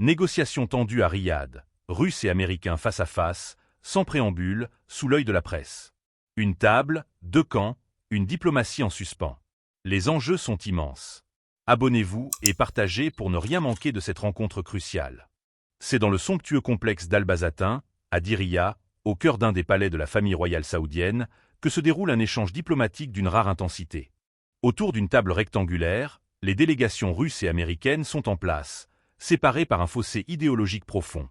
Négociations tendues à Riyad, Russes et Américains face à face, sans préambule, sous l'œil de la presse. Une table, deux camps, une diplomatie en suspens. Les enjeux sont immenses. Abonnez-vous et partagez pour ne rien manquer de cette rencontre cruciale. C'est dans le somptueux complexe d'Al-Bazatin, à Diriyah, au cœur d'un des palais de la famille royale saoudienne, que se déroule un échange diplomatique d'une rare intensité. Autour d'une table rectangulaire, les délégations russes et américaines sont en place, séparées par un fossé idéologique profond.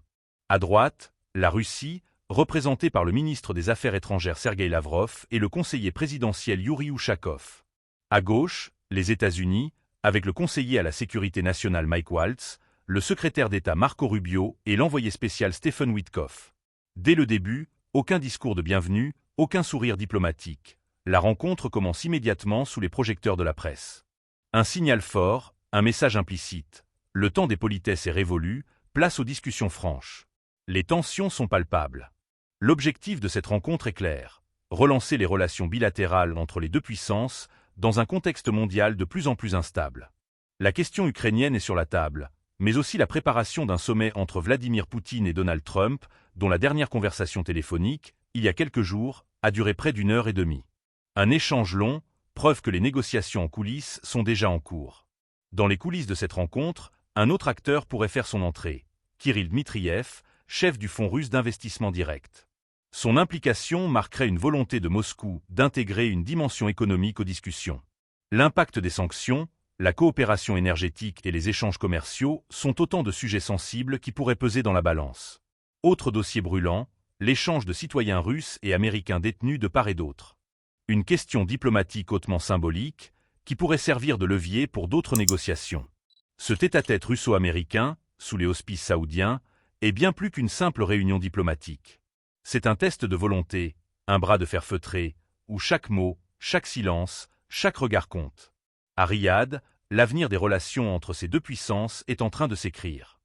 À droite, la Russie, représentée par le ministre des Affaires étrangères Sergueï Lavrov et le conseiller présidentiel Youri Ushakov. À gauche, les États-Unis, avec le conseiller à la sécurité nationale Mike Waltz, le secrétaire d'État Marco Rubio et l'envoyé spécial Stephen Witkoff. Dès le début, aucun discours de bienvenue, aucun sourire diplomatique. La rencontre commence immédiatement sous les projecteurs de la presse. Un signal fort, un message implicite. Le temps des politesses est révolu, place aux discussions franches. Les tensions sont palpables. L'objectif de cette rencontre est clair. Relancer les relations bilatérales entre les deux puissances dans un contexte mondial de plus en plus instable. La question ukrainienne est sur la table, mais aussi la préparation d'un sommet entre Vladimir Poutine et Donald Trump, dont la dernière conversation téléphonique, il y a quelques jours, a duré près d'une heure et demie. Un échange long, preuve que les négociations en coulisses sont déjà en cours. Dans les coulisses de cette rencontre, un autre acteur pourrait faire son entrée, Kirill Dmitriev, chef du fonds russe d'investissement direct. Son implication marquerait une volonté de Moscou d'intégrer une dimension économique aux discussions. L'impact des sanctions, la coopération énergétique et les échanges commerciaux sont autant de sujets sensibles qui pourraient peser dans la balance. Autre dossier brûlant, l'échange de citoyens russes et américains détenus de part et d'autre. Une question diplomatique hautement symbolique qui pourrait servir de levier pour d'autres négociations. Ce tête-à-tête russo-américain, sous les auspices saoudiens, est bien plus qu'une simple réunion diplomatique. C'est un test de volonté, un bras de fer feutré, où chaque mot, chaque silence, chaque regard compte. À Riyad, l'avenir des relations entre ces deux puissances est en train de s'écrire.